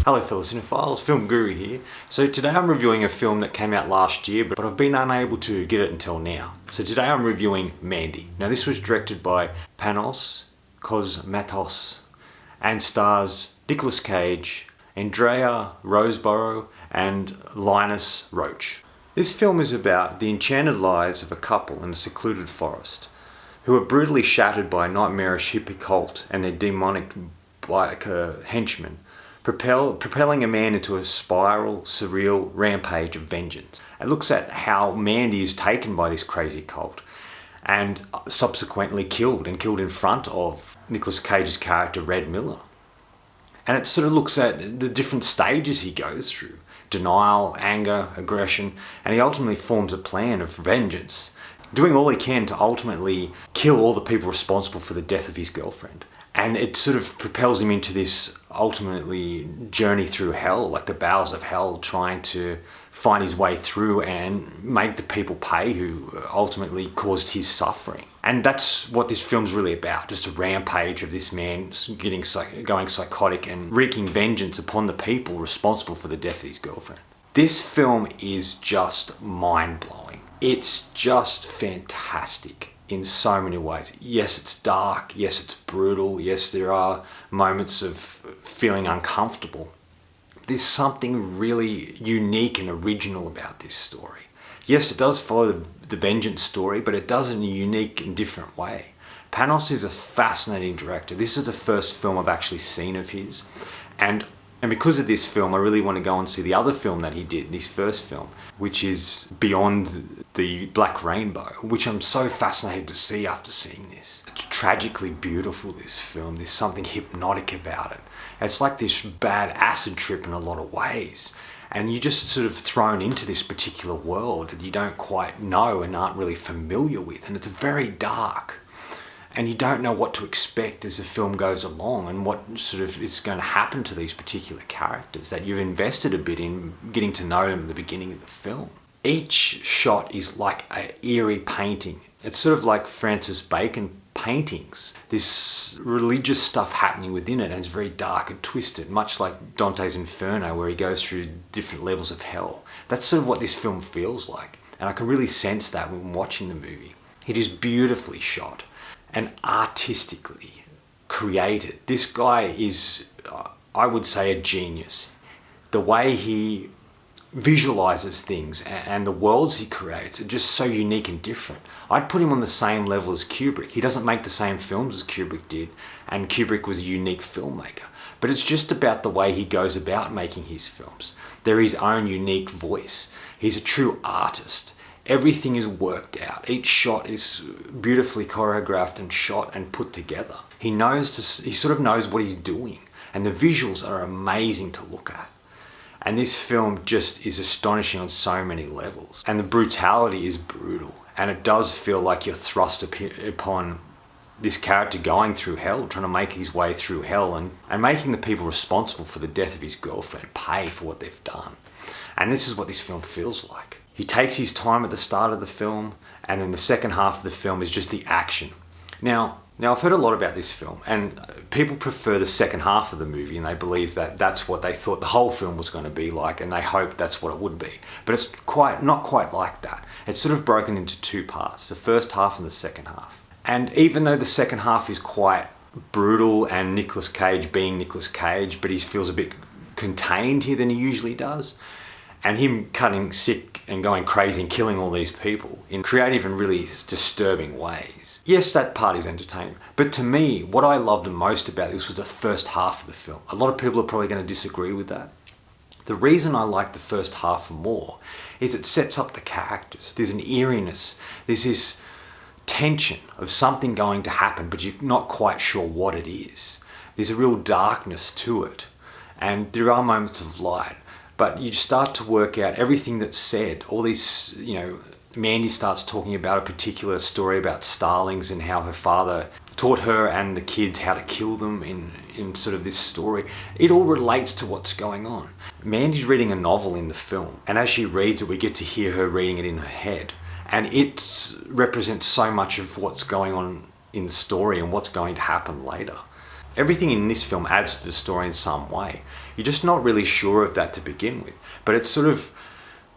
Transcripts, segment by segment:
Hello fellow cinephiles, Film Guru here. So today I'm reviewing a film that came out last year, but I've been unable to get it until now. So today I'm reviewing Mandy. Now this was directed by Panos Cosmatos and stars Nicolas Cage, Andrea Roseborough and Linus Roach. This film is about the enchanted lives of a couple in a secluded forest who are brutally shattered by a nightmarish hippie cult and their demonic henchmen, propelling a man into a spiral, surreal rampage of vengeance. It looks at how Mandy is taken by this crazy cult and subsequently killed in front of Nicolas Cage's character Red Miller. And it sort of looks at the different stages he goes through: denial, anger, aggression, and he ultimately forms a plan of vengeance, doing all he can to ultimately kill all the people responsible for the death of his girlfriend. And it sort of propels him into this ultimately journey through hell, like the bowels of hell, trying to find his way through and make the people pay who ultimately caused his suffering. And that's what this film's really about, just a rampage of this man going psychotic and wreaking vengeance upon the people responsible for the death of his girlfriend. This film is just mind-blowing. It's just fantastic in so many ways. Yes, it's dark. Yes, it's brutal. Yes, there are moments of feeling uncomfortable. There's something really unique and original about this story. Yes, it does follow the vengeance story, but it does it in a unique and different way. Panos is a fascinating director. This is the first film I've actually seen of his. And because of this film, I really want to go and see the other film that he did, his first film, which is Beyond the Black Rainbow, which I'm so fascinated to see after seeing this. It's tragically beautiful, this film. There's something hypnotic about it. It's like this bad acid trip in a lot of ways. And you're just sort of thrown into this particular world that you don't quite know and aren't really familiar with. And it's very dark. And you don't know what to expect as the film goes along and what sort of is going to happen to these particular characters that you've invested a bit in getting to know them at the beginning of the film. Each shot is like an eerie painting. It's sort of like Francis Bacon paintings. This religious stuff happening within it, and it's very dark and twisted, much like Dante's Inferno, where he goes through different levels of hell. That's sort of what this film feels like. And I can really sense that when watching the movie. It is beautifully shot and artistically created. This guy is, I would say, a genius. The way he visualizes things and the worlds he creates are just so unique and different. I'd put him on the same level as Kubrick. He doesn't make the same films as Kubrick did, and Kubrick was a unique filmmaker. But it's just about the way he goes about making his films. They're his own unique voice. He's a true artist. Everything is worked out. Each shot is beautifully choreographed and shot and put together. He sort of knows what he's doing, and the visuals are amazing to look at. And this film just is astonishing on so many levels. And the brutality is brutal, and it does feel like you're thrust upon this character going through hell, trying to make his way through hell and making the people responsible for the death of his girlfriend pay for what they've done. And this is what this film feels like. He takes his time at the start of the film, and then the second half of the film is just the action. Now I've heard a lot about this film, and people prefer the second half of the movie, and they believe that that's what they thought the whole film was going to be like, and they hoped that's what it would be. But it's not quite like that. It's sort of broken into two parts, the first half and the second half. And even though the second half is quite brutal, and Nicolas Cage being Nicolas Cage, but he feels a bit contained here than he usually does, and him cutting sick and going crazy and killing all these people in creative and really disturbing ways. Yes, that part is entertaining, but to me, what I loved the most about this was the first half of the film. A lot of people are probably going to disagree with that. The reason I like the first half more is it sets up the characters. There's an eeriness. There's this tension of something going to happen, but you're not quite sure what it is. There's a real darkness to it, and there are moments of light. But you start to work out everything that's said. All these, Mandy starts talking about a particular story about starlings and how her father taught her and the kids how to kill them in sort of this story. It all relates to what's going on. Mandy's reading a novel in the film, and as she reads it, we get to hear her reading it in her head. And it represents so much of what's going on in the story and what's going to happen later. Everything in this film adds to the story in some way. You're just not really sure of that to begin with, but it sort of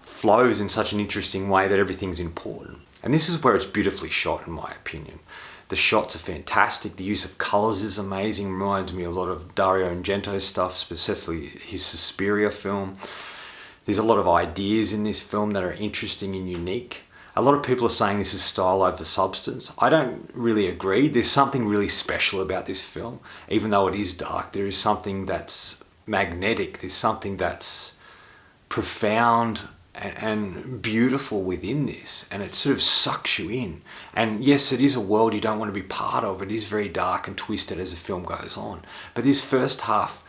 flows in such an interesting way that everything's important. And this is where it's beautifully shot, in my opinion. The shots are fantastic. The use of colors is amazing. Reminds me a lot of Dario Argento's stuff, specifically his Suspiria film. There's a lot of ideas in this film that are interesting and unique. A lot of people are saying this is style over substance. I don't really agree. There's something really special about this film. Even though it is dark, there is something that's magnetic. There's something that's profound and beautiful within this, and it sort of sucks you in. And yes, it is a world you don't want to be part of. It is very dark and twisted as the film goes on, but this first half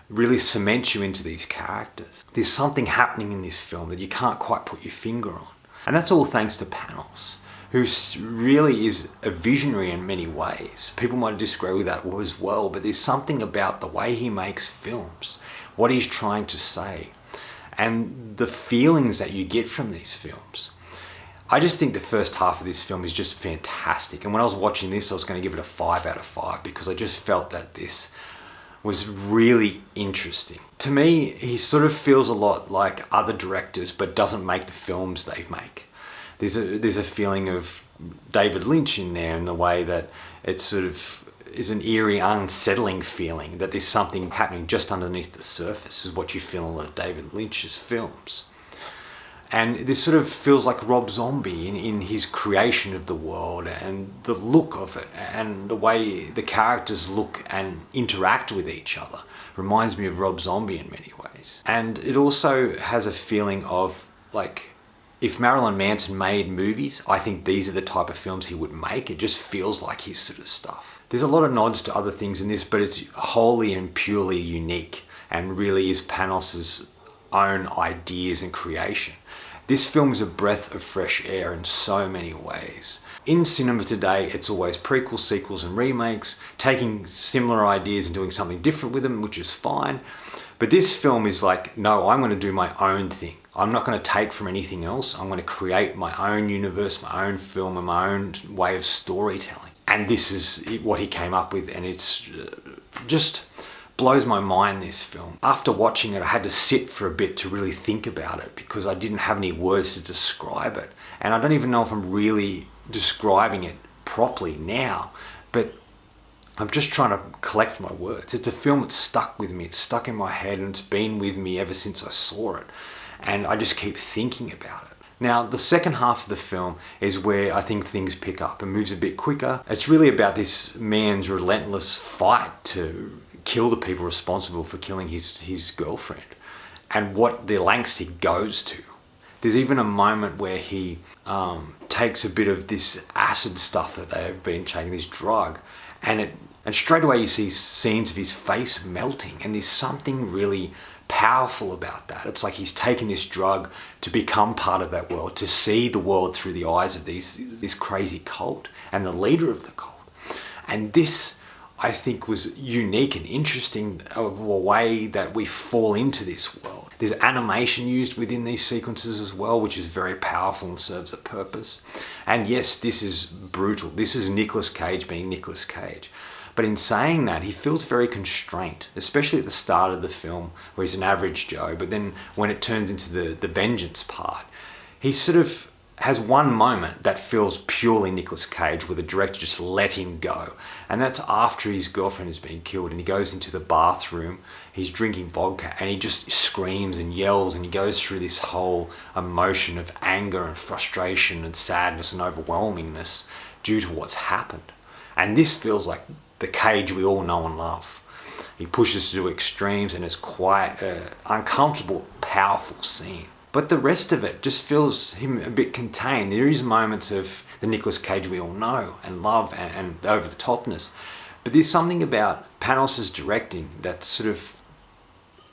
really cements you into these characters. There's something happening in this film that you can't quite put your finger on, and that's all thanks to Panos, who really is a visionary in many ways. People might disagree with that as well, but there's something about the way he makes films, what he's trying to say, and the feelings that you get from these films. I just think the first half of this film is just fantastic. And when I was watching this, I was going to give it a 5 out of 5 because I just felt that this was really interesting. To me, he sort of feels a lot like other directors, but doesn't make the films they make. There's a feeling of David Lynch in there in the way that it sort of is an eerie, unsettling feeling that there's something happening just underneath the surface, is what you feel in a lot of David Lynch's films. And this sort of feels like Rob Zombie in his creation of the world and the look of it and the way the characters look and interact with each other. Reminds me of Rob Zombie in many ways. And it also has a feeling of, like, if Marilyn Manson made movies, I think these are the type of films he would make. It just feels like his sort of stuff. There's a lot of nods to other things in this, but it's wholly and purely unique and really is Panos's own ideas and creation. This film is a breath of fresh air in so many ways. In cinema today, it's always prequels, sequels and remakes, taking similar ideas and doing something different with them, which is fine. But this film is like, no, I'm going to do my own thing. I'm not going to take from anything else. I'm going to create my own universe, my own film and my own way of storytelling. And this is what he came up with, and it's just blows my mind, this film. After watching it, I had to sit for a bit to really think about it because I didn't have any words to describe it. And I don't even know if I'm really describing it properly now, but I'm just trying to collect my words. It's a film that's stuck with me. It's stuck in my head and it's been with me ever since I saw it. And I just keep thinking about it. Now, the second half of the film is where I think things pick up and moves a bit quicker. It's really about this man's relentless fight to kill the people responsible for killing his girlfriend and what the lengths he goes to. There's even a moment where he takes a bit of this acid stuff that they've been taking, this drug, and straight away you see scenes of his face melting, and there's something really powerful about that. It's like he's taken this drug to become part of that world, to see the world through the eyes of this crazy cult and the leader of the cult. And this, I think, was unique and interesting of a way that we fall into this world. There's animation used within these sequences as well, which is very powerful and serves a purpose. And yes, this is brutal. This is Nicolas Cage being Nicolas Cage. But in saying that, he feels very constrained, especially at the start of the film where he's an average Joe. But then when it turns into the vengeance part, he sort of has one moment that feels purely Nicolas Cage where the director just let him go. And that's after his girlfriend has been killed and he goes into the bathroom, he's drinking vodka and he just screams and yells and he goes through this whole emotion of anger and frustration and sadness and overwhelmingness due to what's happened. And this feels like the Cage we all know and love. He pushes to extremes and it's quite an uncomfortable, powerful scene. But the rest of it just feels him a bit contained. There is moments of the Nicolas Cage we all know and love and over the topness. But there's something about Panos' directing that sort of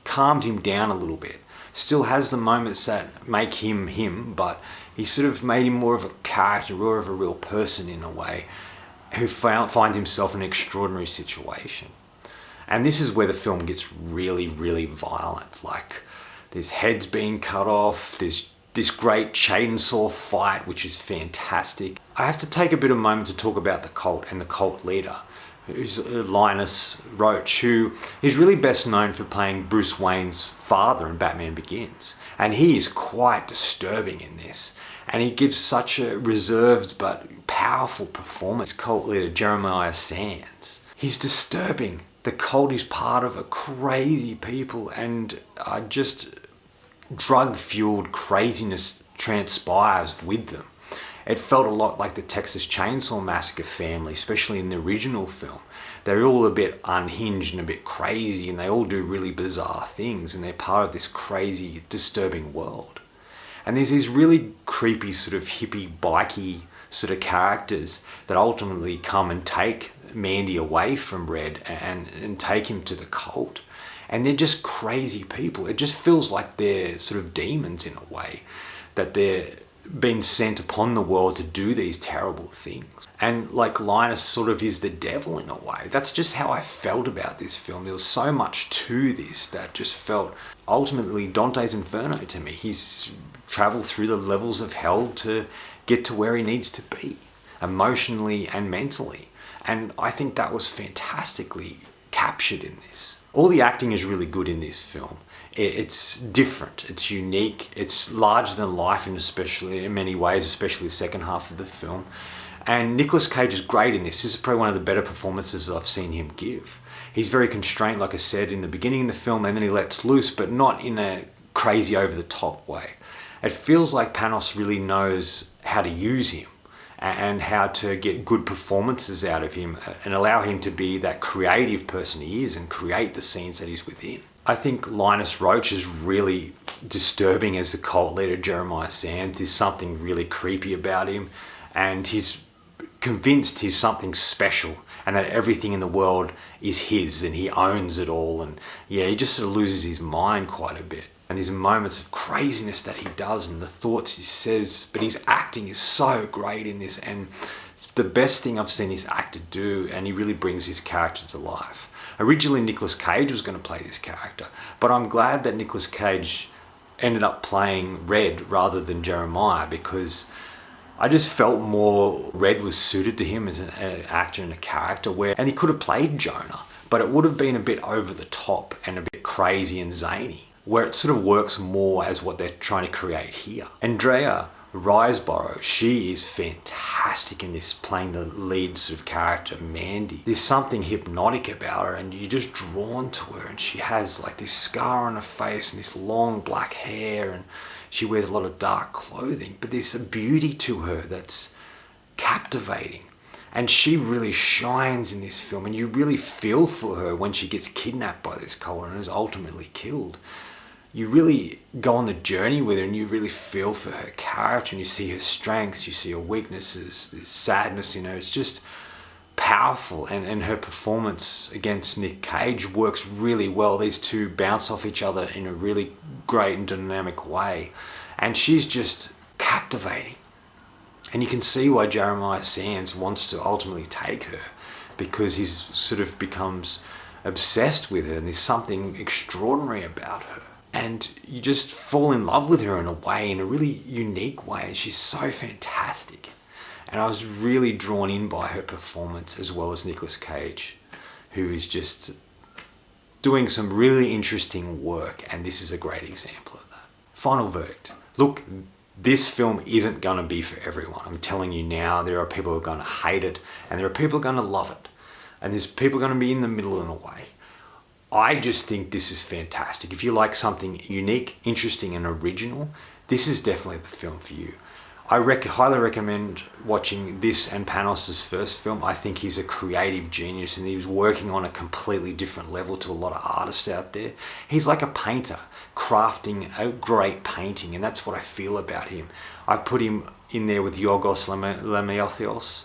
calmed him down a little bit. Still has the moments that make him him, but he sort of made him more of a character, more of a real person in a way, who finds himself in an extraordinary situation. And this is where the film gets really, really violent. Like, there's heads being cut off, there's this great chainsaw fight, which is fantastic. I have to take a bit of a moment to talk about the cult and the cult leader, who's Linus Roach, who is really best known for playing Bruce Wayne's father in Batman Begins. And he is quite disturbing in this. And he gives such a reserved but powerful performance. Cult leader Jeremiah Sands. He's disturbing. The cult is part of a crazy people, and just drug-fueled craziness transpires with them. It felt a lot like the Texas Chainsaw Massacre family, especially in the original film. They're all a bit unhinged and a bit crazy, and they all do really bizarre things, and they're part of this crazy, disturbing world. And there's these really creepy sort of hippie, bikey sort of characters that ultimately come and take Mandy away from Red and take him to the cult. And they're just crazy people. It just feels like they're sort of demons in a way, that they're being sent upon the world to do these terrible things. And like Linus sort of is the devil in a way. That's just how I felt about this film. There was so much to this that just felt ultimately Dante's Inferno to me. He's traveled through the levels of hell to get to where he needs to be, emotionally and mentally. And I think that was fantastically captured in this. All the acting is really good in this film. It's different, it's unique, it's larger than life in many ways, especially the second half of the film. And Nicolas Cage is great in this. This is probably one of the better performances I've seen him give. He's very constrained, like I said, in the beginning of the film, and then he lets loose, but not in a crazy over-the-top way. It feels like Panos really knows how to use him and how to get good performances out of him and allow him to be that creative person he is and create the scenes that he's within. I think Linus Roach is really disturbing as the cult leader. Jeremiah Sands. There's something really creepy about him, and he's convinced he's something special and that everything in the world is his and he owns it all. And yeah, he just sort of loses his mind quite a bit. And these moments of craziness that he does and the thoughts he says, but his acting is so great in this, and it's the best thing I've seen this actor do, and he really brings his character to life. Originally Nicolas Cage was going to play this character, but I'm glad that Nicolas Cage ended up playing Red rather than Jeremiah, because I just felt more Red was suited to him as an actor and a character, and he could have played Jonah, but it would have been a bit over the top and a bit crazy and zany, where it sort of works more as what they're trying to create here. Andrea Riseborough, she is fantastic in this, playing the lead sort of character, Mandy. There's something hypnotic about her, and you're just drawn to her, and she has like this scar on her face and this long black hair, and she wears a lot of dark clothing, but there's a beauty to her that's captivating. And she really shines in this film, and you really feel for her when she gets kidnapped by this cult and is ultimately killed. You really go on the journey with her, and you really feel for her character, and you see her strengths, you see her weaknesses, there's sadness in her. It's just powerful, and her performance against Nick Cage works really well. These two bounce off each other in a really great and dynamic way, and she's just captivating. And you can see why Jeremiah Sands wants to ultimately take her, because he's sort of becomes obsessed with her, and there's something extraordinary about her. And you just fall in love with her in a way, in a really unique way. And she's so fantastic. And I was really drawn in by her performance, as well as Nicolas Cage, who is just doing some really interesting work. And this is a great example of that. Final verdict. Look, this film isn't going to be for everyone. I'm telling you now, there are people who are going to hate it, and there are people who are going to love it. And there's people going to be in the middle in a way. I just think this is fantastic. If you like something unique, interesting, and original, this is definitely the film for you. I highly recommend watching this and Panos' first film. I think he's a creative genius, and he's working on a completely different level to a lot of artists out there. He's like a painter, crafting a great painting, and that's what I feel about him. I put him in there with Yorgos Lanthimos,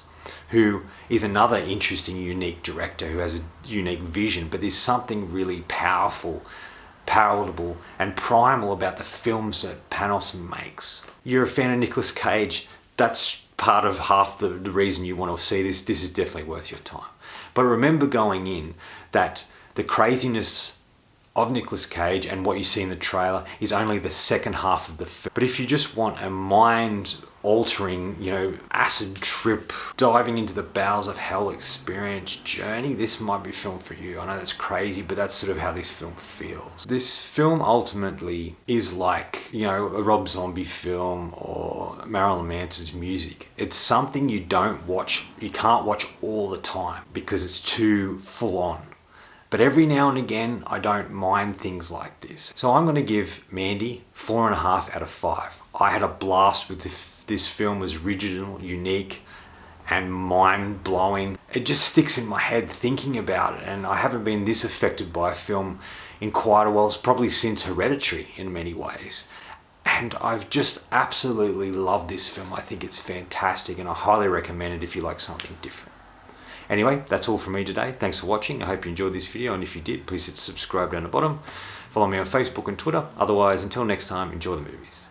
who is another interesting, unique director who has a unique vision, but there's something really powerful, palatable, and primal about the films that Panos makes. You're a fan of Nicolas Cage, that's part of half the reason you want to see this. This is definitely worth your time. But remember going in that the craziness of Nicolas Cage and what you see in the trailer is only the second half of the film. But if you just want a mind altering, you know, acid trip, diving into the bowels of hell experience journey, this might be a film for you. I know that's crazy, but that's sort of how this film feels. This film ultimately is like, you know, a Rob Zombie film or Marilyn Manson's music. It's something you can't watch all the time because it's too full on. But every now and again, I don't mind things like this. So I'm going to give Mandy 4.5 out of 5. I had a blast with this film. Was original, unique, and mind-blowing. It just sticks in my head thinking about it, and I haven't been this affected by a film in quite a while. It's probably since Hereditary in many ways. And I've just absolutely loved this film. I think it's fantastic, and I highly recommend it if you like something different. Anyway, that's all from me today. Thanks for watching. I hope you enjoyed this video, and if you did, please hit subscribe down the bottom. Follow me on Facebook and Twitter. Otherwise, until next time, enjoy the movies.